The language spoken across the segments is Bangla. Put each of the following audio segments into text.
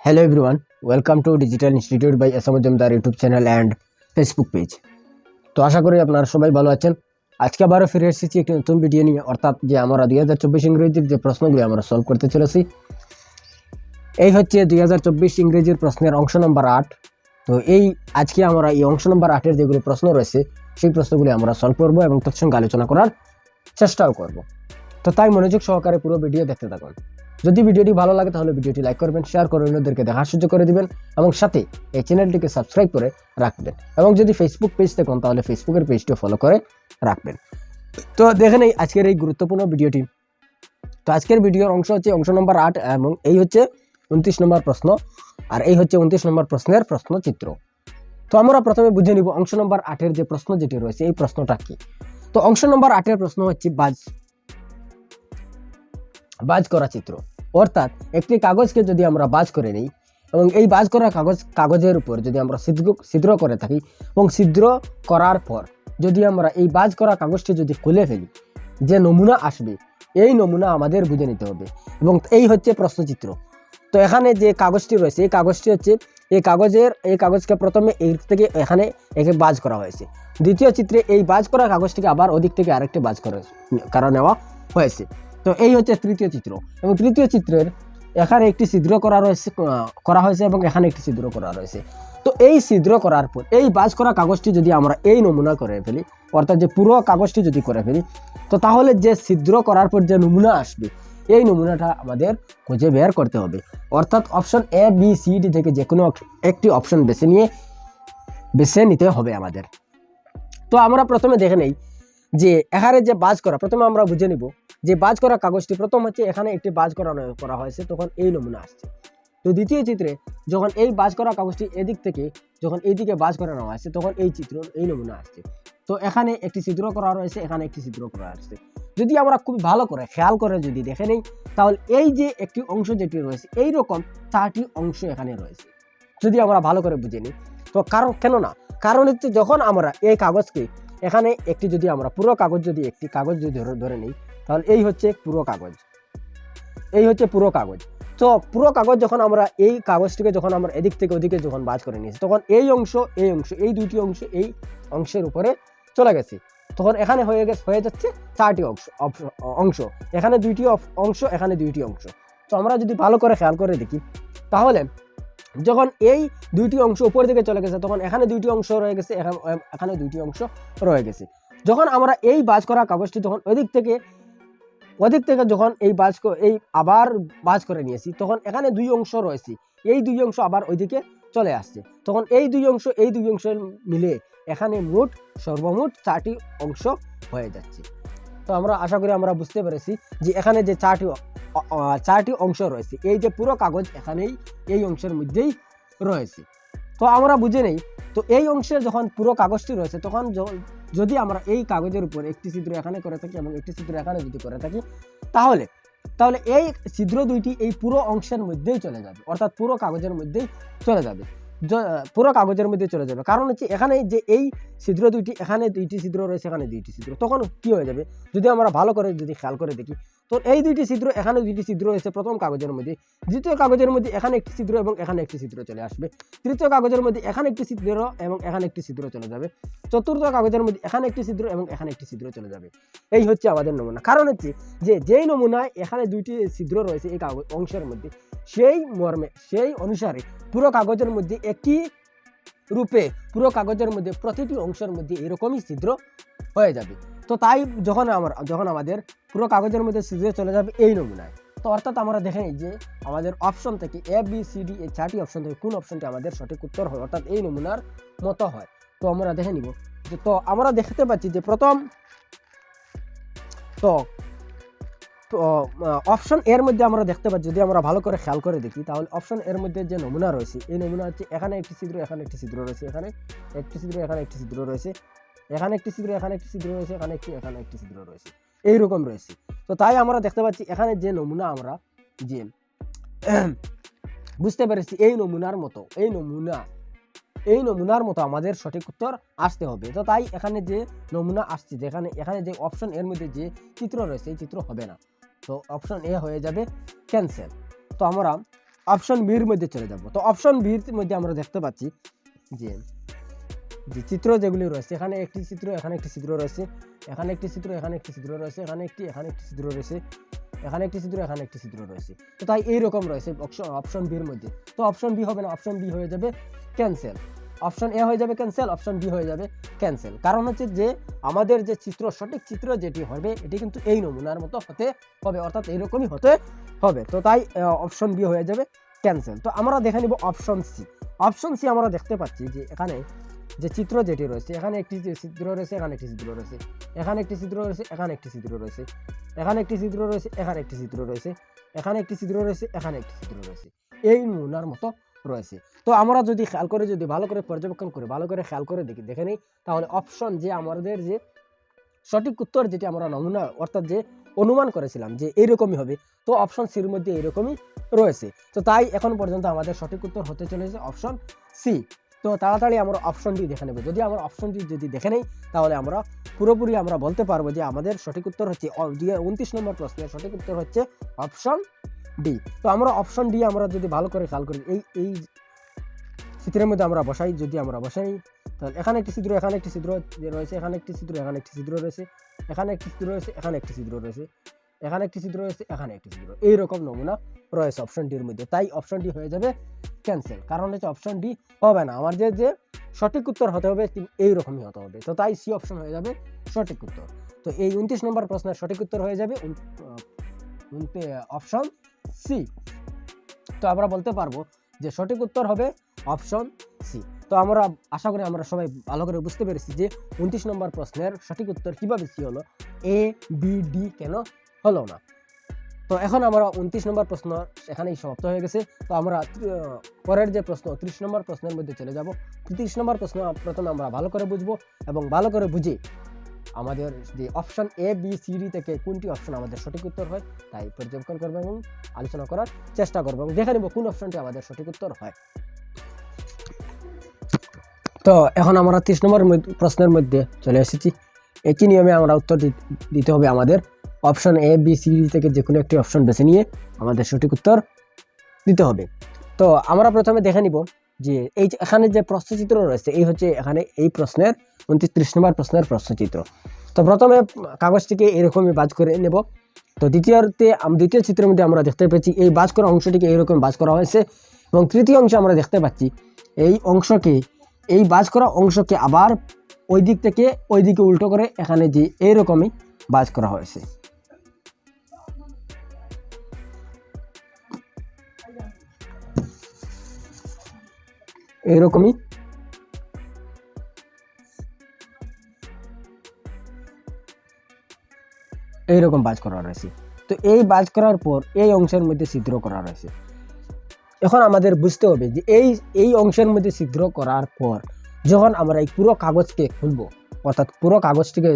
Hello everyone, welcome to Digital Institute by S M Majumdar YouTube channel and Facebook page. তো আশা করি আপনারা সবাই ভালো আছেন। আজকে আবারও ফিরে এসেছি একটি নতুন ভিডিও নিয়ে, অর্থাৎ যে আমরা 2024 ইংরেজির যে প্রশ্নগুলি আমরা সলভ করতে চলেছি। এই হচ্ছে 2024 ইংরেজির প্রশ্নের অংশ নম্বর 8। তো আজকে আমরা এই অংশ নম্বর 8-এর যেগুলো প্রশ্ন রয়েছে সেই প্রশ্নগুলি আমরা সলভ করব এবং তৎসঙ্গে আলোচনা করার চেষ্টাও করব। তো তাই মনোযোগ সহকারে পুরো ভিডিও দেখতে থাকুন। যদি ভিডিওটি ভালো লাগে তাহলে ভিডিওটি লাইক করবেন, শেয়ার করে অন্যদেরকে দেখার সুযোগ করে দিবেন এবং সাথে এই চ্যানেলটিকে সাবস্ক্রাইব করে রাখবেন এবং যদি ফেসবুক পেজ দেখুন তাহলে ফেসবুকের পেজটিও ফলো করে রাখবেন। তো দেখে নেই আজকের এই গুরুত্বপূর্ণ ভিডিওটি। তো আজকের ভিডিওর অংশ হচ্ছে অংশ নম্বর 8 এবং এই হচ্ছে 29 নম্বর প্রশ্ন, আর এই হচ্ছে 29 নম্বর প্রশ্নের প্রশ্নচিত্র। তো আমরা প্রথমে বুঝে নিব অংশ নম্বর 8-এর যে প্রশ্ন যেটি রয়েছে এই প্রশ্নটা কি। তো অংশ নম্বর 8-এর প্রশ্ন হচ্ছে বাজ করা চিত্র, অর্থাৎ একটি কাগজকে যদি আমরা বাজ করে নিই এবং এই বাজ করা কাগজের উপর যদি আমরা ছিদ্র করে থাকি এবং ছিদ্র করার পর যদি আমরা এই বাজ করা কাগজটি যদি খুলে ফেলি, যে নমুনা আসবে এই নমুনা আমাদের বুঝে নিতে হবে এবং এই হচ্ছে প্রশ্নচিত্র। তো এখানে যে কাগজটি রয়েছে এই কাগজটি হচ্ছে এই কাগজকে প্রথমে এই থেকে এখানে একে বাজ করা হয়েছে। দ্বিতীয় চিত্রে এই বাজ করা কাগজটিকে আবার ওদিক থেকে আরেকটি বাজ করা নেওয়া হয়েছে। তো এই হচ্ছে তৃতীয় চিত্র এবং তৃতীয় চিত্রের এখানে একটি ছিদ্র করা হয়েছে এবং এখানে একটি ছিদ্র করা রয়েছে। তো এই ছিদ্র করার পর এই বাজ করা কাগজটি যদি আমরা এই নমুনা করে ফেলি, অর্থাৎ যে পুরো কাগজটি যদি করে ফেলি, তো তাহলে যে ছিদ্র করার পর যে নমুনা আসবে এই নমুনাটা আমাদের খুঁজে বের করতে হবে। অর্থাৎ option A B C D থেকে যে কোনো একটি অপশন বেছে নিতে হবে আমাদের। তো আমরা প্রথমে দেখে নেই যে এখানে যে বাজ করা, প্রথমে আমরা বুঝে নিব যে বাজ করা কাগজটি প্রথম হচ্ছে এখানে একটি বাজ করা হয়েছে, তখন এই নমুনা আসছে। তো দ্বিতীয় চিত্রে যখন এই বাজ করা কাগজটি এদিক থেকে যখন এইদিকে বাজ করা নেওয়া হয়েছে তখন এই নমুনা আসছে। তো এখানে একটি ছিদ্র করা রয়েছে, এখানে একটি ছিদ্র করা আসছে। যদি আমরা খুব ভালো করে খেয়াল করে যদি দেখে নেই তাহলে এই যে একটি অংশ যেটি রয়েছে এইরকম 4টি অংশ এখানে রয়েছে। যদি আমরা ভালো করে বুঝে নিই তো কারণ হচ্ছে যখন আমরা এই কাগজকে এখানে একটি যদি আমরা পুরো কাগজ যদি একটি কাগজ যদি ধরে নিই তাহলে এই হচ্ছে পুরো কাগজ, এই হচ্ছে পুরো কাগজ। তো পুরো কাগজ যখন আমরা এই কাগজটিকে যখন আমরা এদিক থেকে ওদিকে যখন বাজ করে নিয়েছি তখন এই অংশ এই দুটি অংশ এই অংশের উপরে চলে গেছে। তখন এখানে হয়ে যাচ্ছে 4টি অংশ, এখানে 2টি অংশ, এখানে 2টি অংশ। তো আমরা যদি ভালো করে খেয়াল করে দেখি তাহলে যখন এই 2টি অংশ উপর দিকে চলে গেছে তখন এখানে 2টি অংশ রয়ে গেছে, এখানে 2টি অংশ রয়ে গেছে। যখন আমরা এই বাজ করা কাগজটি যখন ওদিক থেকে যখন এই আবার বাজ করে নিয়েছি তখন এখানে 2 অংশ রয়েছে, এই 2 অংশ আবার ওইদিকে চলে আসছে। তখন এই দুই অংশ মিলে এখানে সর্বমোট 4টি অংশ হয়ে যাচ্ছে। তো আমরা আশা করি আমরা বুঝতে পেরেছি যে এখানে যে 4টি অংশ রয়েছে, এই যে পুরো কাগজ এখানেই এই অংশের মধ্যেই রয়েছে। তো আমরা বুঝে নেই তো এই অংশের যখন পুরো কাগজটি রয়েছে তখন যদি আমরা এই কাগজের উপর একটি ছিদ্র এখানে করে থাকি এবং একটি ছিদ্র এখানে যদি করে থাকি তাহলে এই ছিদ্র দুইটি এই পুরো অংশের মধ্যেই চলে যাবে, অর্থাৎ পুরো কাগজের মধ্যেই চলে যাবে, কারণ হচ্ছে এখানে যে এই ছিদ্র দুইটি, এখানে 2টি ছিদ্র রয়েছে, এখানে 2টি ছিদ্র। তখন কি হয়ে যাবে যদি আমরা ভালো করে যদি খেয়াল করে দেখি তো এই 2টি ছিদ্র, এখানে 2টি ছিদ্র রয়েছে প্রথম কাগজের মধ্যে, দ্বিতীয় কাগজের মধ্যে এখানে একটি ছিদ্র এবং এখানে একটি ছিদ্র চলে আসবে, তৃতীয় কাগজের মধ্যে এখানে একটি ছিদ্র এবং এখানে একটি ছিদ্র চলে যাবে, চতুর্থ কাগজের মধ্যে এখানে একটি ছিদ্র এবং এখানে একটি ছিদ্র চলে যাবে। এই হচ্ছে আমাদের নমুনা। কারণ হচ্ছে যেই নমুনায় এখানে 2টি ছিদ্র রয়েছে এই অংশের মধ্যে, সেই অনুসারে পুরো কাগজের মধ্যে একই রূপে পুরো কাগজের মধ্যে প্রতিটি অংশের মধ্যে এরকমই ছিদ্র হয়ে যাবে। তো তাই যখন আমাদের পুরো কাগজের মধ্যে ছিদ্র চলে যাবে এই নমুনায়, তো অর্থাৎ আমরা দেখে নিই যে আমাদের অপশন থেকে এ বি সি ডি এই 4টি অপশন থেকে কোন অপশনটি আমাদের সঠিক উত্তর হয়, অর্থাৎ এই নমুনার মতো হয়। তো আমরা দেখে নিব তো আমরা দেখতে পাচ্ছি যে প্রথম অপশন এর মধ্যে আমরা দেখতে পাচ্ছি, যদি আমরা ভালো করে খেয়াল করে দেখি তাহলে অপশন এর মধ্যে যে নমুনা রয়েছে এই নমুনা হচ্ছে এখানে একটি ছিদ্র, এখানে একটি ছিদ্র রয়েছে, এখানে একটি ছিদ্র, এখানে একটি ছিদ্র রয়েছে, এখানে একটি ছিদ্র, এখানে একটি ছিদ্র রয়েছে, এখানে একটি ছিদ্র রয়েছে, এইরকম রয়েছে। তো তাই আমরা দেখতে পাচ্ছি এখানে যে নমুনা আমরা যে বুঝতে পেরেছি এই নমুনার মতো আমাদের সঠিক উত্তর আসতে হবে। তো তাই এখানে যে নমুনা আসছে, এখানে যে অপশন এর মধ্যে যে চিত্র রয়েছে এই চিত্র হবে না, তো অপশন এ হয়ে যাবে ক্যান্সেল। তো আমরা অপশন বির মধ্যে চলে যাব। তো অপশন বির মধ্যে আমরা দেখতে পাচ্ছি যে যে চিত্র যেগুলি রয়েছে, এখানে একটি চিত্র, এখানে একটি চিত্র রয়েছে, এখানে একটি চিত্র, এখানে একটি চিত্র রয়েছে, এখানে একটি চিত্র রয়েছে, এখানে একটি চিত্র, এখানে একটি চিত্র রয়েছে। তো তাই এইরকম রয়েছে অপশন বির মধ্যে। তো অপশন বি হবে না, অপশন বি হয়ে যাবে ক্যান্সেল। অপশন এ হয়ে যাবে ক্যান্সেল, অপশন বি হয়ে যাবে ক্যান্সেল। কারণ হচ্ছে যে আমাদের যে চিত্র, সঠিক চিত্র যেটি হবে এটি কিন্তু এই নমুনার মতো হতে হবে, অর্থাৎ এইরকমই হতে হবে। তো তাই অপশন বি হয়ে যাবে ক্যান্সেল। তো আমরা দেখে নিব অপশন সি। অপশন সি আমরা দেখতে পাচ্ছি যে এখানে যে চিত্র যেটি রয়েছে, এখানে একটি চিত্র রয়েছে, এখানে একটি চিত্র রয়েছে, এখানে একটি চিত্র রয়েছে, এখানে একটি চিত্র রয়েছে, এখানে একটি চিত্র রয়েছে, এখানে একটি চিত্র রয়েছে, এখানে একটি চিত্র রয়েছে, এখানে একটি চিত্র রয়েছে, এই নমুনার মতো রয়েছে। তো আমরা যদি খেয়াল করে, যদি ভালো করে পর্যবেক্ষণ করে, ভালো করে খেয়াল করে দেখে নিই, তাহলে অপশন যে আমাদের যে সঠিক উত্তর যেটি আমরা নমুনা অর্থাৎ যে অনুমান করেছিলাম যে এইরকমই হবে, তো অপশন সির মধ্যে এইরকমই রয়েছে। তো তাই এখন পর্যন্ত আমাদের সঠিক উত্তর হতে চলেছে অপশন সি। তো তাড়াতাড়ি আমরা অপশন ডি দেখে নেব। যদি আমরা অপশন ডি যদি দেখে নেই, তাহলে আমরা পুরোপুরি আমরা বলতে পারবো যে আমাদের সঠিক উত্তর হচ্ছে 29 নম্বর প্রশ্নের সঠিক উত্তর হচ্ছে অপশন ডি। তো আমরা অপশন ডি আমরা যদি ভালো করে খেয়াল করি, এই চিত্রের মধ্যে আমরা বসাই, যদি আমরা বসাই, তাহলে এখানে একটি চিত্র, এখানে একটি চিত্র রয়েছে, এখানে একটি চিত্র, এখানে একটি চিত্র রয়েছে, এখানে একটি চিত্র রয়েছে, এখানে একটি চিত্র রয়েছে, এখানে একটি চিত্র রয়েছে, এখানে একটি চিত্র, এইরকম নমুনা রয়েছে অপশন ডির মধ্যে। তাই অপশন ডি হয়ে যাবে ক্যান্সেল। কারণ হচ্ছে অপশন ডি হবে না, আমার যে সঠিক উত্তর হতে হবে এইরকমই হতে হবে। তো তাই সি অপশন হয়ে যাবে সঠিক উত্তর। তো এই 29 নম্বর প্রশ্নের সঠিক উত্তর হয়ে যাবে অপশন সি। তো আমরা বলতে পারবো যে সঠিক উত্তর হবে অপশন সি। তো আমরা আশা করি আমরা সবাই ভালো করে বুঝতে পেরেছি যে 29 নম্বর প্রশ্নের সঠিক উত্তর কিভাবে সি হলো, এ বি ডি কেন হলো না। তো এখন আমরা 29 নম্বর প্রশ্ন এখানেই সমাপ্ত হয়ে গেছে। তো আমরা পরের যে প্রশ্ন 30 নম্বর প্রশ্নের মধ্যে চলে যাব। 30 নম্বর প্রশ্ন প্রথমে আমরা ভালো করে বুঝবো এবং ভালো করে বুঝে আমাদের যে option A B C D থেকে কোনটি অপশন আমাদের সঠিক উত্তর হয় তাই পর্যবেক্ষণ করবো এবং আলোচনা করার চেষ্টা করবো এবং দেখে নেব কোন অপশনটি আমাদের সঠিক উত্তর হয়। তো এখন আমরা 30 নম্বর প্রশ্নের মধ্যে চলে এসেছি। একই নিয়মে আমরা উত্তর দিতে হবে আমাদের option A B C D থেকে যে কোনো একটি অপশন বেছে নিয়ে আমাদের সঠিক উত্তর দিতে হবে। তো আমরা প্রথমে দেখে নিব যে এই এখানে যে প্রশ্নচিত্র রয়েছে, এই হচ্ছে এখানে এই প্রশ্নের 29 নম্বর প্রশ্নের প্রশ্নচিত্র। তো প্রথমে কাগজটিকে এরকমই বাজ করে নেব। তো দ্বিতীয় চিত্রের মধ্যে আমরা দেখতে পাচ্ছি এই বাজ করা অংশটিকে এইরকম বাজ করা হয়েছে এবং তৃতীয় অংশে আমরা দেখতে পাচ্ছি এই বাজ করা অংশকে আবার ওই দিক থেকে ওই দিকে উল্টো করে এখানে যে এইরকমই বাজ করা হয়েছে। এইরকমই এইরকম বাজ করা রয়েছে। তো এই বাজ করার পর এই অংশের মধ্যে ছিদ্র করা রয়েছে। এখন আমাদের বুঝতে হবে যে এই অংশের মধ্যে ছিদ্র করার পর যখন আমরা এই পুরো কাগজকে খুলব, অর্থাৎ পুরো কাগজটিকে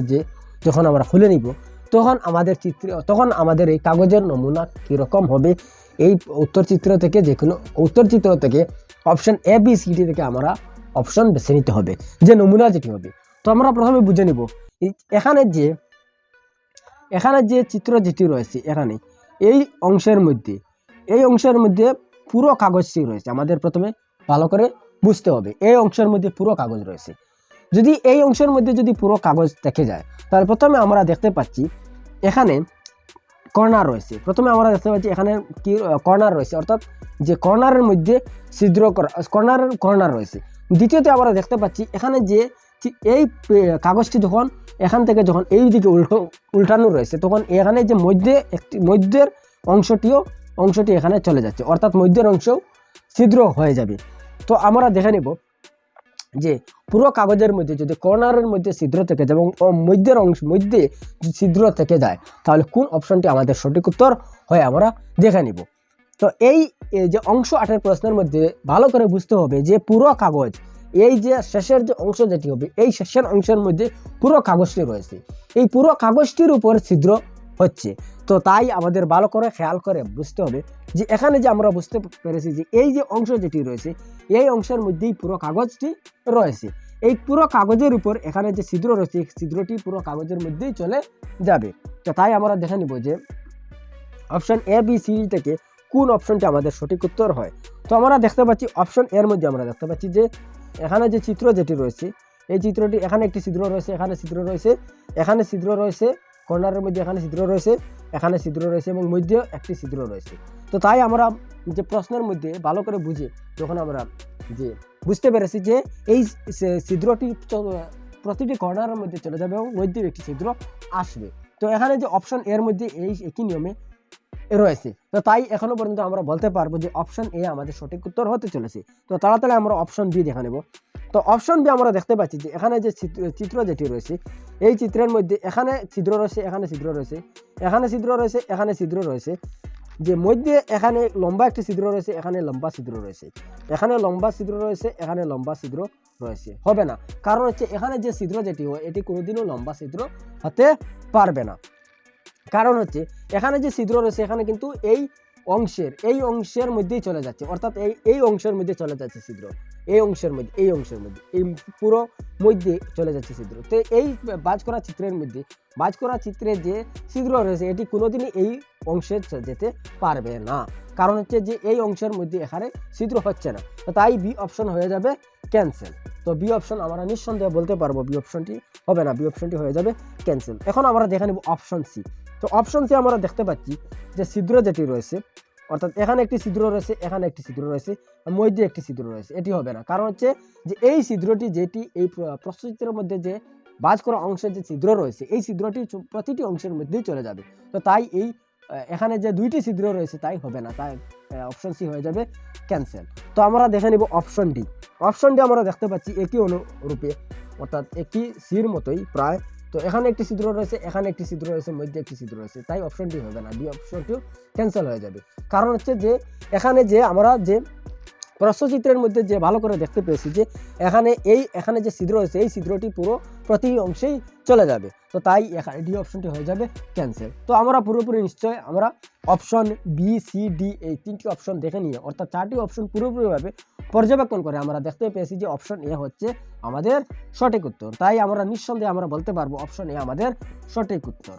যখন আমরা খুলে নিব, তখন আমাদের এই কাগজের নমুনা কীরকম হবে, এই উত্তরচিত্র থেকে option A B C D থেকে আমরা অপশন বেছে নিতে হবে যে নমুনা যেটি হবে। তো আমরা প্রথমে বুঝে নিব এখানে যে চিত্র যেটি রয়েছে, এখানে এই অংশের মধ্যে পুরো কাগজটি রয়েছে। আমাদের প্রথমে ভালো করে বুঝতে হবে এই অংশের মধ্যে পুরো কাগজ রয়েছে। যদি এই অংশের মধ্যে যদি পুরো কাগজ দেখে যায়, তাহলে প্রথমে আমরা দেখতে পাচ্ছি এখানে কর্নার রয়েছে। এখানে কি কর্নার রয়েছে, অর্থাৎ যে কর্নারের মধ্যে ছিদ্র করা কর্নার রয়েছে। দ্বিতীয়তে আমরা দেখতে পাচ্ছি এখানে যে এই কাগজটি যখন এখান থেকে যখন এই দিকে উল্টানো রয়েছে, তখন এখানে যে মধ্যের অংশটি এখানে চলে যাচ্ছে, অর্থাৎ মধ্যের অংশ ছিদ্র হয়ে যাবে। তো আমরা দেখে নেব যে পুরো কাগজের মধ্যে যদি কর্নারের মধ্যে ছিদ্র থেকে যায় এবং মধ্যে ছিদ্র থেকে যায়, তাহলে কোন অপশনটি আমাদের সঠিক উত্তর হয় আমরা দেখে নিব। তো এই যে অংশ 8 প্রশ্নের মধ্যে ভালো করে বুঝতে হবে যে পুরো কাগজ, এই যে শেষের যে অংশ যেটি হবে, এই শেষের অংশের মধ্যে পুরো কাগজটি রয়েছে, এই পুরো কাগজটির উপর ছিদ্র হচ্ছে। তো তাই আমাদের ভালো করে খেয়াল করে বুঝতে হবে যে এখানে যে আমরা বুঝতে পেরেছি যে এই যে অংশ যেটি রয়েছে, এই অংশের মধ্যেই পুরো কাগজটি রয়েছে। এই পুরো কাগজের উপর এখানে যে ছিদ্র রয়েছে, ছিদ্রটি পুরো কাগজের মধ্যেই চলে যাবে। তো তাই আমরা দেখে নিব যে অপশন এ বি সি থেকে কোন অপশনটি আমাদের সঠিক উত্তর হয়। তো আমরা দেখতে পাচ্ছি অপশন এর মধ্যে আমরা দেখতে পাচ্ছি যে এখানে যে চিত্র যেটি রয়েছে, এই চিত্রটি এখানে একটি ছিদ্র রয়েছে, এখানে ছিদ্র রয়েছে, এখানে ছিদ্র রয়েছে, কর্নারের মধ্যে এখানে ছিদ্র রয়েছে, এখানে ছিদ্র রয়েছে এবং মধ্যে একটি ছিদ্র রয়েছে। তো তাই আমরা যে প্রশ্নের মধ্যে ভালো করে বুঝে যখন আমরা যে বুঝতে পেরেছি যে এই ছিদ্রটি প্রতিটি কর্নারের মধ্যে চলে যাবে এবং মধ্যে একটি ছিদ্র আসবে। তো এখানে যে অপশন এর মধ্যে এই একই নিয়মে রয়েছে। তো তাই এখনো পর্যন্ত আমরা বলতে পারবো যে অপশন এ আমাদের সঠিক উত্তর হতে চলেছে। তো তাড়াতাড়ি আমরা অপশন বি দেখে নেব। তো অপশন বি আমরা দেখতে পাচ্ছি যে এখানে যে চিত্র যেটি রয়েছে, এই চিত্রের মধ্যে এখানে ছিদ্র রয়েছে, এখানে ছিদ্র রয়েছে, এখানে ছিদ্র রয়েছে, এখানে ছিদ্র রয়েছে, যে মধ্যে এখানে লম্বা একটি ছিদ্র রয়েছে, এখানে লম্বা ছিদ্র রয়েছে, এখানে লম্বা ছিদ্র রয়েছে, এখানে লম্বা ছিদ্র রয়েছে। হবে না, কারণ হচ্ছে এখানে যে ছিদ্র যেটি হয় এটি কোনোদিনও লম্বা ছিদ্র হতে পারবে না। কারণ হচ্ছে এখানে যে ছিদ্র রয়েছে এখানে কিন্তু এই অংশের মধ্যেই চলে যাচ্ছে, অর্থাৎ এই অংশের মধ্যে চলে যাচ্ছে ছিদ্র, এই অংশের মধ্যে এই পুরো মধ্যে চলে যাচ্ছে ছিদ্র। তো এই বাজ করা চিত্রের যে ছিদ্র রয়েছে এটি কোনোদিনই এই অংশে যেতে পারবে না, কারণ হচ্ছে যে এই অংশের মধ্যে এখানে ছিদ্র হচ্ছে না। তো তাই বি অপশন হয়ে যাবে ক্যান্সেল। তো বি অপশন আমরা নিঃসন্দেহে বলতে পারবো বি অপশনটি হবে না, বি অপশনটি হয়ে যাবে ক্যান্সেল। এখন আমরা দেখে নেব অপশন সি। তো অপশন সি আমরা দেখতে পাচ্ছি যে ছিদ্র যেটি রয়েছে, অর্থাৎ এখানে একটি ছিদ্র রয়েছে, এখানে একটি ছিদ্র রয়েছে, মধ্যে একটি ছিদ্র রয়েছে, এটি হবে না, কারণ হচ্ছে যে এই ছিদ্রটি যেটি এই প্রস্থচিত্রের মধ্যে যে বাজ করা অংশের যে ছিদ্র রয়েছে এই ছিদ্রটি প্রতিটি অংশের মধ্যেই চলে যাবে। তো তাই এই এখানে যে দুইটি ছিদ্র রয়েছে তাই হবে না, তাই অপশন সি হয়ে যাবে ক্যান্সেল। তো আমরা দেখে নিব অপশন ডি। অপশন ডি আমরা দেখতে পাচ্ছি একই অনুরূপে, অর্থাৎ একই সির মতোই প্রায়। তো এখানে একটি ছিদ্র রয়েছে, এখানে একটি ছিদ্র রয়েছে, মধ্যে একটি ছিদ্র রয়েছে, তাই অপশনটি হবে না, ডি অপশনটিও ক্যান্সেল হয়ে যাবে। কারণ হচ্ছে যে এখানে যে আমরা যে প্রস্থচিত্রের মধ্যে যে ভালো করে দেখতে পেয়েছি যে এখানে যে ছিদ্র রয়েছে এই ছিদ্রটি পুরো প্রতি অংশেই চলে যাবে। তো তাই এখানে ডি অপশনটি হয়ে যাবে ক্যান্সেল। তো আমরা পুরোপুরি নিশ্চয় আমরা অপশন বি, সি, ডি এই তিনটি অপশন দেখে নিয়ে, অর্থাৎ চারটি অপশন পুরোপুরিভাবে পর্যবেক্ষণ করে আমরা দেখতে পেয়েছি যে অপশন এ হচ্ছে আমাদের সঠিক উত্তর। তাই আমরা নিঃসন্দেহে আমরা বলতে পারবো অপশন এ আমাদের সঠিক উত্তর।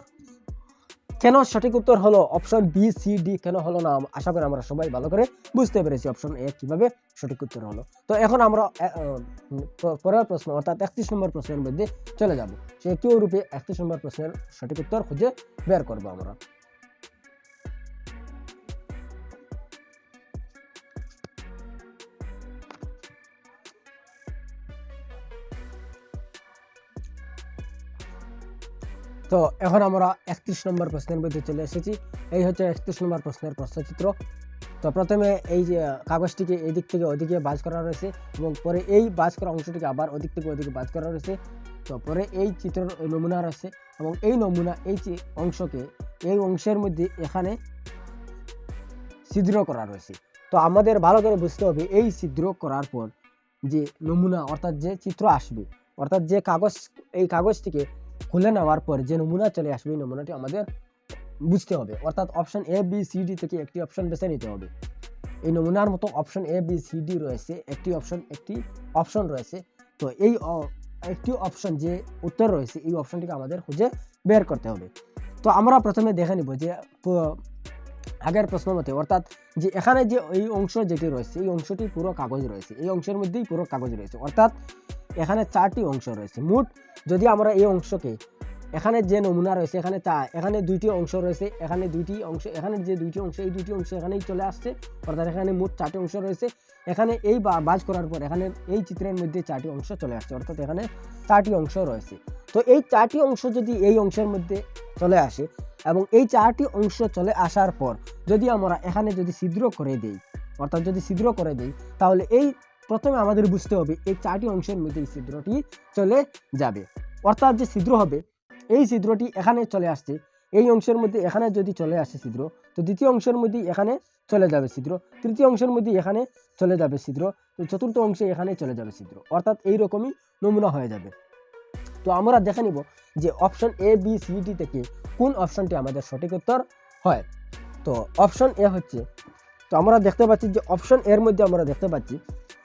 কেন সঠিক উত্তর হলো অপশন বি, সি, ডি কেন হলো না, আশা করি আমরা সবাই ভালো করে বুঝতে পেরেছি অপশন এ কিভাবে সঠিক উত্তর হলো। তো এখন আমরা পরের প্রশ্ন অর্থাৎ 31 নম্বর প্রশ্নের মধ্যে চলে যাব। সে একই রূপে 31 নম্বর প্রশ্নের সঠিক উত্তর খুঁজে বের করবো আমরা। তো এখন আমরা 31 নম্বর প্রশ্নের মধ্যে চলে এসেছি। এই হচ্ছে 31 নম্বর প্রশ্নের প্রশ্নচিত্র। তো প্রথমে এই যে কাগজটিকে এই দিক থেকে ওদিকে বাজ করা রয়েছে এবং পরে এই বাজ করা অংশটিকে আবার ওদিক থেকে ওদিকে বাজ করা রয়েছে। তো পরে এই চিত্র নমুনা রয়েছে এবং এই নমুনা অংশকে এই অংশের মধ্যে এখানে ছিদ্র করা রয়েছে। তো আমাদের ভালো করে বুঝতে হবে এই ছিদ্র করার পর যে নমুনা অর্থাৎ যে চিত্র আসবে, অর্থাৎ যে এই কাগজটিকে খুলে নেওয়ার পর যে নমুনা চলে আসবে এই নমুনাটি আমাদের বুঝতে হবে, অর্থাৎ option A, B, C, D থেকে একটি অপশন বেছে নিতে হবে। এই নমুনার মতো option A, B, C, D রয়েছে, একটি অপশন রয়েছে। তো এই একটি অপশন যে উত্তর রয়েছে এই অপশনটিকে আমাদের খুঁজে বের করতে হবে। তো আমরা প্রথমে দেখে নিব যে আগের প্রশ্ন মতে, অর্থাৎ যে এখানে যে এই অংশ যেটি রয়েছে এই অংশটি পুরো কাগজ রয়েছে, এই অংশের মধ্যেই পুরো কাগজ রয়েছে, অর্থাৎ এখানে 4টি অংশ রয়েছে মোট। যদি আমরা এই অংশকে এখানে যে নমুনা রয়েছে এখানে 2টি অংশ রয়েছে, এখানে 2টি অংশ, এখানে যে 2টি অংশ এই 2টি অংশ এখানেই চলে আসছে, অর্থাৎ এখানে মোট 4টি অংশ রয়েছে। এখানে এই বাজ করার পর এখানে এই চিত্রের মধ্যে 4টি অংশ চলে আসছে, অর্থাৎ এখানে 4টি অংশ রয়েছে। তো এই 4টি অংশ যদি এই অংশের মধ্যে চলে আসে এবং এই 4টি অংশ চলে আসার পর যদি আমরা এখানে যদি ছিদ্র করে দেই, অর্থাৎ যদি ছিদ্র করে দেই তাহলে এই প্রথমে আমাদের বুঝতে হবে এই 4টি অংশের মধ্যে এই ছিদ্রটি চলে যাবে, অর্থাৎ যে ছিদ্র হবে এই ছিদ্রটি এখানে চলে আসছে, এই অংশের মধ্যে এখানে যদি চলে আসে ছিদ্র, তো দ্বিতীয় অংশের মধ্যে এখানে চলে যাবে ছিদ্র, তৃতীয় অংশের মধ্যে এখানে চলে যাবে ছিদ্র, তো চতুর্থ অংশে এখানে চলে যাবে ছিদ্র, অর্থাৎ এইরকমই নমুনা হয়ে যাবে। তো আমরা দেখে নিব যে option A, B, C, D থেকে কোন অপশনটি আমাদের সঠিক উত্তর হয়। তো অপশন এ হচ্ছে, তো আমরা দেখতে পাচ্ছি যে অপশন এর মধ্যে আমরা দেখতে পাচ্ছি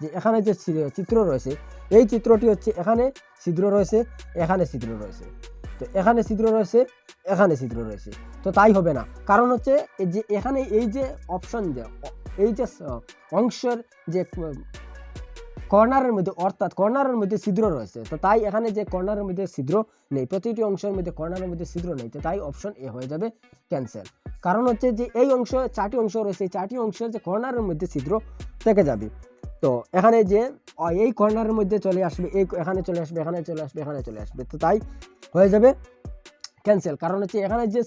যে এখানে যে চিত্র রয়েছে এই চিত্রটি হচ্ছে এখানে ছিদ্র রয়েছে, এখানে ছিদ্র রয়েছে, তো এখানে ছিদ্র রয়েছে, এখানে ছিদ্র রয়েছে, তো তাই হবে না। কারণ হচ্ছে এই যে এখানে এই যে অপশন যে এই যে অংশের যে কর্নারের মধ্যে, অর্থাৎ কর্নারের মধ্যে ছিদ্র রয়েছে, তো তাই এখানে যে কর্নারের মধ্যে ছিদ্র নেই, প্রতিটি অংশের মধ্যে কর্নারের মধ্যে ছিদ্র নেই, তো তাই অপশন এ হয়ে যাবে ক্যান্সেল। কারণ হচ্ছে যে এই অংশ 4টি অংশ রয়েছে, এই 4টি অংশের যে কর্নারের মধ্যে ছিদ্র থেকে যাবে, তো এখানে যে এই কর্নারের মধ্যে চলে আসবে, এই এখানে চলে আসবে, এখানে চলে আসবে, এখানে চলে আসবে, তো তাই হয়ে যাবে ক্যান্সেল। কারণ হচ্ছে এখানে যে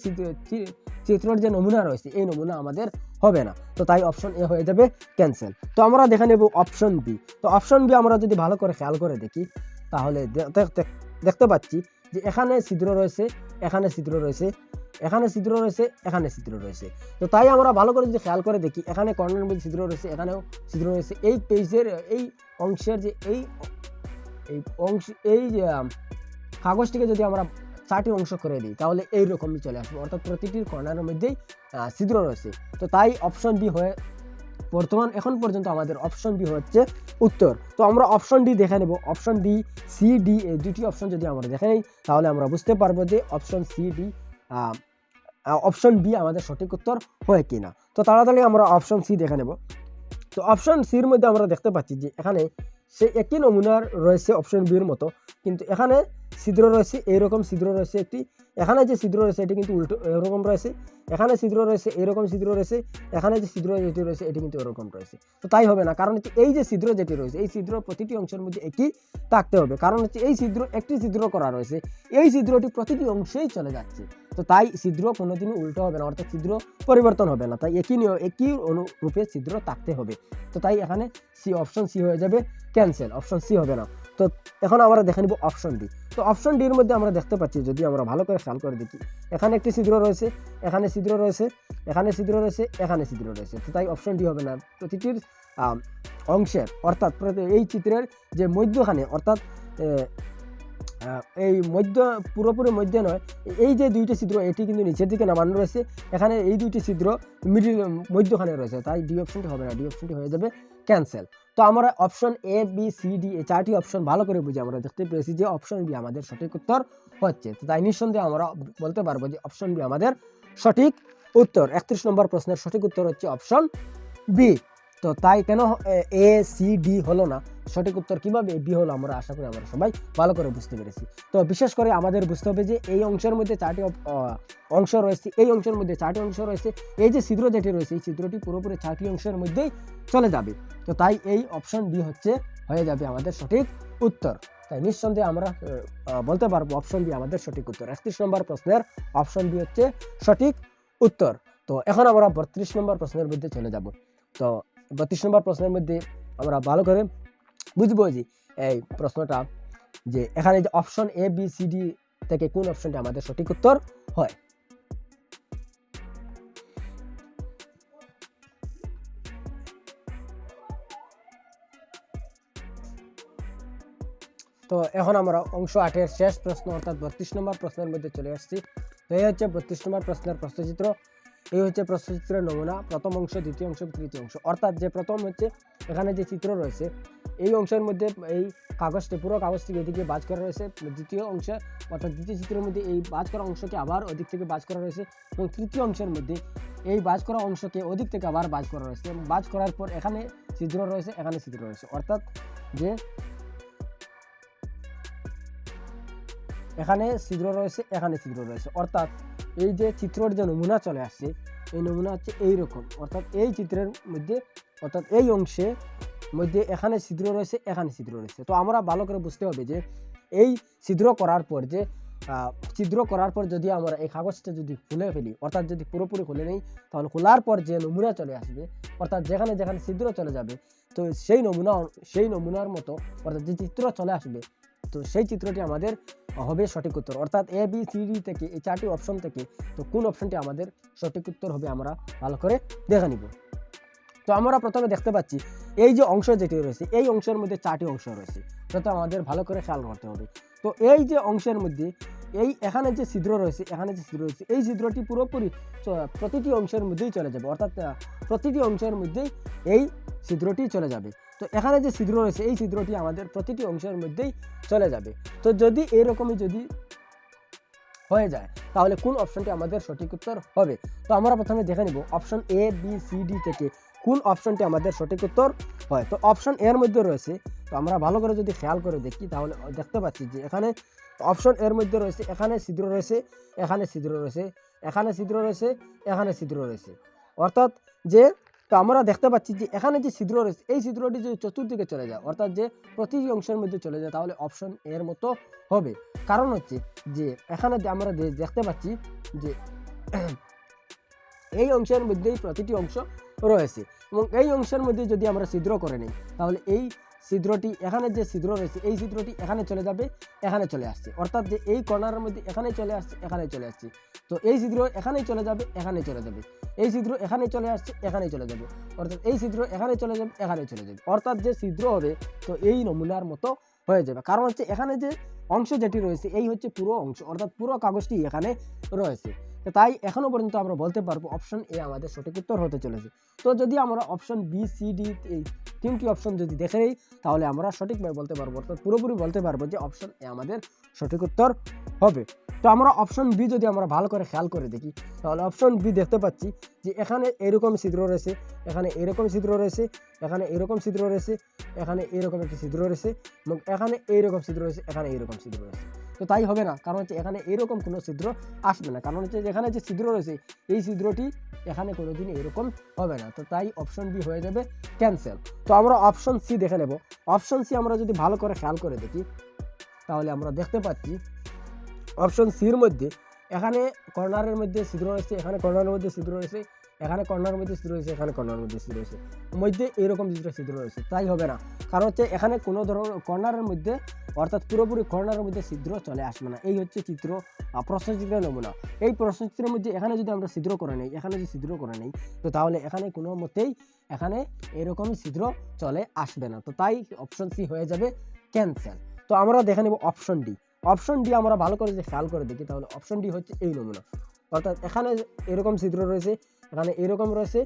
চিত্রের যে নমুনা রয়েছে এই নমুনা আমাদের হবে না, তো তাই অপশন এ হয়ে যাবে ক্যান্সেল। তো আমরা দেখে নেব অপশন বি। তো অপশন বি আমরা যদি ভালো করে খেয়াল করে দেখি তাহলে দেখতে পাচ্ছি যে এখানে ছিদ্র রয়েছে, এখানে ছিদ্র রয়েছে, এখানে ছিদ্র রয়েছে, এখানে ছিদ্র রয়েছে, তো তাই আমরা ভালো করে যদি খেয়াল করে দেখি এখানে কর্নারের মধ্যে ছিদ্র রয়েছে, এখানেও ছিদ্র রয়েছে। এই পেজের এই অংশের যে এই অংশ, এই যে কাগজটিকে যদি আমরা 4টি অংশ করে দিই তাহলে এইরকমই চলে আসবে, অর্থাৎ প্রতিটির কর্নারের মধ্যেই ছিদ্র রয়েছে, তো তাই অপশন বি হয়ে বর্তমান এখন পর্যন্ত আমাদের অপশন বি হচ্ছে উত্তর। তো আমরা অপশন ডি দেখে নেব। অপশন ডি, সি, ডি এই দুটি অপশন যদি আমরা দেখে নিই তাহলে আমরা বুঝতে পারবো যে option C, D, option B আমাদের সঠিক উত্তর হয় কিনা। তো তাড়াতাড়ি আমরা অপশন সি দেখে নেব। তো অপশন সির মধ্যে আমরা দেখতে পাচ্ছি যে এখানে সে একই নমুনার রয়েছে অপশন বির মতো, কিন্তু এখানে ছিদ্র রয়েছে, এইরকম ছিদ্র রয়েছে একটি, এখানে যে ছিদ্র রয়েছে এটি কিন্তু উল্টো এরকম রয়েছে, এখানে ছিদ্র রয়েছে, এইরকম ছিদ্র রয়েছে, এখানে যে ছিদ্র যেটি রয়েছে এটি কিন্তু এরকম রয়েছে, তো তাই হবে না। কারণ হচ্ছে এই যে ছিদ্র যেটি রয়েছে এই ছিদ্র প্রতিটি অংশের মধ্যে একই থাকতে হবে, কারণ হচ্ছে এই ছিদ্র একটি ছিদ্র করা রয়েছে, এই ছিদ্রটি প্রতিটি অংশেই চলে যাচ্ছে, তো তাই ছিদ্র কোনোদিনই উল্টো হবে না, অর্থাৎ ছিদ্র পরিবর্তন হবে না, তাই একই অনুরূপে ছিদ্র থাকতে হবে, তো তাই এখানে সি, অপশন সি হয়ে যাবে ক্যান্সেল, অপশন সি হবে না। তো এখন আমরা দেখে নিব অপশন ডি। তো অপশন ডির মধ্যে আমরা দেখতে পাচ্ছি যদি আমরা ভালো করে খেয়াল করে দেখি এখানে একটি ছিদ্র রয়েছে, এখানে ছিদ্র রয়েছে, এখানে ছিদ্র রয়েছে, এখানে ছিদ্র রয়েছে, তো তাই অপশন ডি হবে না। প্রতিটির অংশের, অর্থাৎ এই চিত্রের যে মধ্যখানে, অর্থাৎ এই মধ্য, পুরোপুরি মধ্যে নয়, এই যে দুইটি ছিদ্র এটি কিন্তু নিচের দিকে নামানো রয়েছে, এখানে এই দুইটি ছিদ্র মধ্যখানে রয়েছে, তাই ডি অপশনটি হবে না, ডি অপশনটি হয়ে যাবে ক্যান্সেল। তো আমরা option A, B, C, D এই 4টি অপশন ভালো করে বুঝে আমরা দেখতে পেয়েছি যে অপশন বি আমাদের সঠিক উত্তর হচ্ছে, তো তাই নিঃসন্দেহে আমরা বলতে পারবো যে অপশন বি আমাদের সঠিক উত্তর। 31 নম্বর প্রশ্নের সঠিক উত্তর হচ্ছে অপশন বি। তো তাই কেন এ, সি, ডি হলো না, সঠিক উত্তর কিভাবে বি হলো, আমরা আশা করি আমরা সবাই ভালো করে বুঝতে পেরেছি। তো বিশেষ করে আমাদের বুঝতে হবে যে এই অংশের মধ্যে 4টি অংশ রয়েছে, এই অংশের মধ্যে 4টি অংশ রয়েছে, এই যে ছিদ্র যেটি রয়েছে এই ছিদ্রটি পুরোপুরি 4টি অংশের মধ্যেই চলে যাবে, তো তাই এই অপশন বি হয়ে যাবে আমাদের সঠিক উত্তর। তাই নিঃসন্দেহে আমরা বলতে পারবো অপশন বি আমাদের সঠিক উত্তর। 31 নম্বর প্রশ্নের অপশন বি হচ্ছে সঠিক উত্তর। তো এখন আমরা 32 নম্বর প্রশ্নের মধ্যে চলে যাব। তো 32 নম্বর প্রশ্নের মধ্যে আমরা ভালো করে বুঝবো যে এই প্রশ্নটা যে এখানে যে option A, B, C, D থেকে কোন অপশনটি আমাদের সঠিক উত্তর হয়। তো এখন আমরা অংশ 8-এর শেষ প্রশ্ন অর্থাৎ 32 নম্বর প্রশ্নের মধ্যে চলে আসছি। তো এই হচ্ছে 32 নম্বর প্রশ্নের প্রশ্নচিত্র। এই হচ্ছে প্রশ্নচিত্রের নমুনা, প্রথম অংশ, দ্বিতীয় অংশ, তৃতীয় অংশ। অর্থাৎ যে প্রথম হচ্ছে এখানে যে চিত্র রয়েছে এই অংশের মধ্যে এই কাগজটি, পুরো কাগজটি এদিকে বাজ করা রয়েছে, দ্বিতীয় অংশে অর্থাৎ দ্বিতীয় চিত্রের মধ্যে এই বাজ করা অংশকে আবার ওদিক থেকে বাজ করা রয়েছে, এবং তৃতীয় অংশের মধ্যে এই বাজ করা অংশকে ওদিক থেকে আবার বাজ করা রয়েছে, এবং বাজ করার পর এখানে ছিদ্র রয়েছে, এখানে ছিদ্র রয়েছে, অর্থাৎ যে এখানে ছিদ্র রয়েছে, এখানে ছিদ্র রয়েছে, অর্থাৎ এই যে চিত্রের যে নমুনা চলে আসছে এই নমুনা হচ্ছে এইরকম, অর্থাৎ এই চিত্রের মধ্যে, অর্থাৎ এই অংশে মধ্যে এখানে ছিদ্র রয়েছে, এখানে ছিদ্র রয়েছে। তো আমরা ভালো করে বুঝতে হবে যে এই ছিদ্র করার পর যে যদি আমরা এই কাগজটা যদি খুলে ফেলি, অর্থাৎ যদি পুরোপুরি খুলে নেই, তাহলে খোলার পর যে নমুনা চলে আসবে, অর্থাৎ যেখানে যেখানে ছিদ্র চলে যাবে, তো সেই নমুনার মতো অর্থাৎ যে চিত্র চলে আসবে, তো সেই চিত্রটি আমাদের হবে সঠিক উত্তর। অর্থাৎ এ, বি, সি, ডি থেকে এই 4টি অপশন থেকে তো কোন অপশনটি আমাদের সঠিক উত্তর হবে আমরা ভালো করে দেখে নিব। তো আমরা প্রথমে দেখতে পাচ্ছি এই যে অংশ যেটি রয়েছে এই অংশের মধ্যে 4টি অংশ রয়েছে, সেটা আমাদের ভালো করে খেয়াল করতে হবে। তো এই যে অংশের মধ্যে এই এখানে যে ছিদ্র রয়েছে, এখানে যে ছিদ্র রয়েছে, এই ছিদ্রটি পুরোপুরি প্রতিটি অংশের মধ্যেই চলে যাবে, অর্থাৎ প্রতিটি অংশের মধ্যেই এই ছিদ্রটি চলে যাবে। তো এখানে যে ছিদ্র রয়েছে এই ছিদ্রটি আমাদের প্রতিটি অংশের মধ্যেই চলে যাবে। তো যদি এরকমই যদি হয়ে যায় তাহলে কোন অপশনটি আমাদের সঠিক উত্তর হবে। তো আমরা প্রথমে দেখে নিব option A B C D থেকে কোন অপশনটি আমাদের সঠিক উত্তর হয়। তো অপশন এর মধ্যে রয়েছে, তো আমরা ভালো করে যদি খেয়াল করে দেখি তাহলে দেখতে পাচ্ছি যে এখানে অপশন এর মধ্যে রয়েছে, এখানে ছিদ্র রয়েছে, এখানে ছিদ্র রয়েছে, এখানে ছিদ্র রয়েছে, এখানে ছিদ্র রয়েছে। অর্থাৎ যে তো আমরা দেখতে পাচ্ছি যে এখানে যে ছিদ্র রয়েছে এই ছিদ্রটি যদি চতুর্দিকে চলে যায়, অর্থাৎ যে প্রতি অংশের মধ্যে চলে যায়, তাহলে অপশন এর মতো হবে। কারণ হচ্ছে যে এখানে আমরা দেখতে পাচ্ছি যে এই অংশের মধ্যেই প্রতিটি অংশ রয়েছে এবং এই অংশের মধ্যে যদি আমরা ছিদ্র করে নিই তাহলে এই ছিদ্রটি এখানে যে ছিদ্র রয়েছে এই ছিদ্রটি এখানে চলে যাবে, এখানে চলে আসছে, অর্থাৎ যে এই কর্নারের মধ্যে এখানেই চলে আসছে, এখানেই চলে আসছে। তো এই ছিদ্র এখানেই চলে যাবে, এখানেই চলে যাবে, এই ছিদ্র এখানেই চলে আসছে, এখানেই চলে যাবে, অর্থাৎ এই ছিদ্র এখানেই চলে যাবে, এখানেই চলে যাবে, অর্থাৎ যে ছিদ্র হবে তো এই নমুনার মতো হয়ে যাবে। কারণ হচ্ছে এখানে যে অংশ যেটি রয়েছে এই হচ্ছে পুরো অংশ, অর্থাৎ পুরো কাগজটি এখানে রয়েছে। তাই এখনো পর্যন্ত আমরা বলতে পারবো অপশন এ আমাদের সঠিক উত্তর হতে চলেছে। তো যদি আমরা অপশন বি সি ডি এই তিনটি অপশন যদি দেখে নিই তাহলে আমরা সঠিকভাবে বলতে পারবো, অর্থাৎ পুরোপুরি বলতে পারবো যে অপশন এ আমাদের সঠিক উত্তর হবে। তো আমরা অপশন বি যদি আমরা ভালো করে খেয়াল করে দেখি তাহলে অপশন বি দেখতে পাচ্ছি যে এখানে এরকম ছিদ্র রয়েছে, এখানে এরকম ছিদ্র রয়েছে, এখানে এরকম ছিদ্র রয়েছে, এখানে এরকম একটি ছিদ্র রয়েছে এবং এখানে এইরকম ছিদ্র রয়েছে, এখানে এইরকম ছিদ্র রয়েছে। তো তাই হবে না, কারণ হচ্ছে এখানে এরকম কোনো ছিদ্র আসবে না, কারণ হচ্ছে এখানে যে ছিদ্র রয়েছে এই ছিদ্রটি এখানে কোনোদিন এরকম হবে না। তো তাই অপশন বি হয়ে যাবে ক্যান্সেল। তো আমরা অপশন সি দেখে নেব। অপশন সি আমরা যদি ভালো করে খেয়াল করে দেখি তাহলে আমরা দেখতে পাচ্ছি অপশন সির মধ্যে এখানে কর্নারের মধ্যে ছিদ্র রয়েছে, এখানে কর্নারের মধ্যে ছিদ্র রয়েছে, এখানে কর্নারের মধ্যে ছিদ্র রয়েছে, এখানে কর্নারের মধ্যে ছিদ্র রয়েছে, মধ্যে এরকম ছিদ্র রয়েছে। তাই হবে না, কারণ হচ্ছে এখানে কোনো ধরনের কর্নারের মধ্যে, অর্থাৎ পুরোপুরি কর্নারের মধ্যে ছিদ্র চলে আসবে না। এই হচ্ছে চিত্র প্রশ্নচিত্রের নমুনা। এই প্রশ্নচিত্রের মধ্যে এখানে যদি আমরা ছিদ্র করে নিই, এখানে যদি ছিদ্র করে নিই তো তাহলে এখানে কোনো মতেই এখানে এরকমই ছিদ্র চলে আসবে না। তো তাই অপশন সি হয়ে যাবে ক্যান্সেল। তো আমরা দেখে নেব অপশন ডি। অপশন ডি আমরা ভালো করে যদি খেয়াল করে দেখি তাহলে অপশন ডি হচ্ছে এই নমুনা, অর্থাৎ এখানে এরকম ছিদ্র রয়েছে, এখানে এরকম রয়েছে,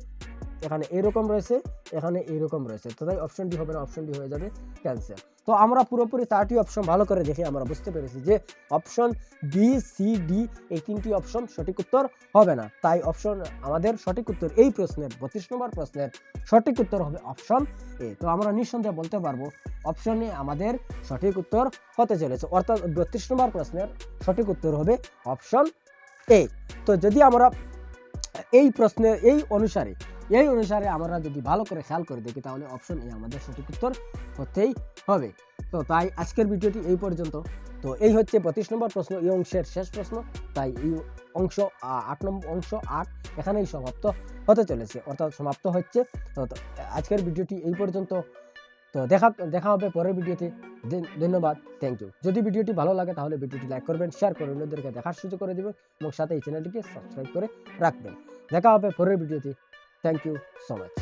এখানে এরকম রয়েছে, এখানে এরকম রয়েছে। তো তাই অপশন ডি হবে না, অপশন ডি হয়ে যাবে ক্যান্সেল। তো আমরা পুরোপুরি 4টি অপশন ভালো করে দেখে আমরা বুঝতে পেরেছি যে অপশন বি সি ডি এই 3টি অপশন সঠিক উত্তর হবে না। তাই অপশন আমাদের সঠিক উত্তর এই প্রশ্নের 32 নম্বর প্রশ্নের সঠিক উত্তর হবে অপশন এ। তো আমরা নিঃসন্দেহে বলতে পারবো অপশন এ আমাদের সঠিক উত্তর হতে চলেছে, অর্থাৎ 32 নম্বর প্রশ্নের সঠিক উত্তর হবে অপশন এ। তো যদি আমরা এই প্রশ্নের এই অনুসারে আমরা যদি ভালো করে খেয়াল করে দেখি তাহলে অপশন এ আমাদের সঠিক উত্তর হতেই হবে। তো তাই আজকের ভিডিওটি এই পর্যন্ত। তো এই হচ্ছে 32 নম্বর প্রশ্ন, এই অংশের শেষ প্রশ্ন। তাই এই অংশ 8 নম্বর অংশ 8 এখানেই সমাপ্ত হতে চলেছে, অর্থাৎ সমাপ্ত হচ্ছে। তো আজকের ভিডিওটি এই পর্যন্ত। তো দেখা হবে পরের ভিডিওতে। ধন্যবাদ, থ্যাংক ইউ। যদি ভিডিওটি ভালো লাগে তাহলে ভিডিওটি লাইক করবেন, শেয়ার করে অন্যদেরকে দেখার সুযোগ করে দেবেন এবং সাথে এই চ্যানেলটিকে সাবস্ক্রাইব করে রাখবেন। দেখা হবে পরের ভিডিওতে। Thank you so much.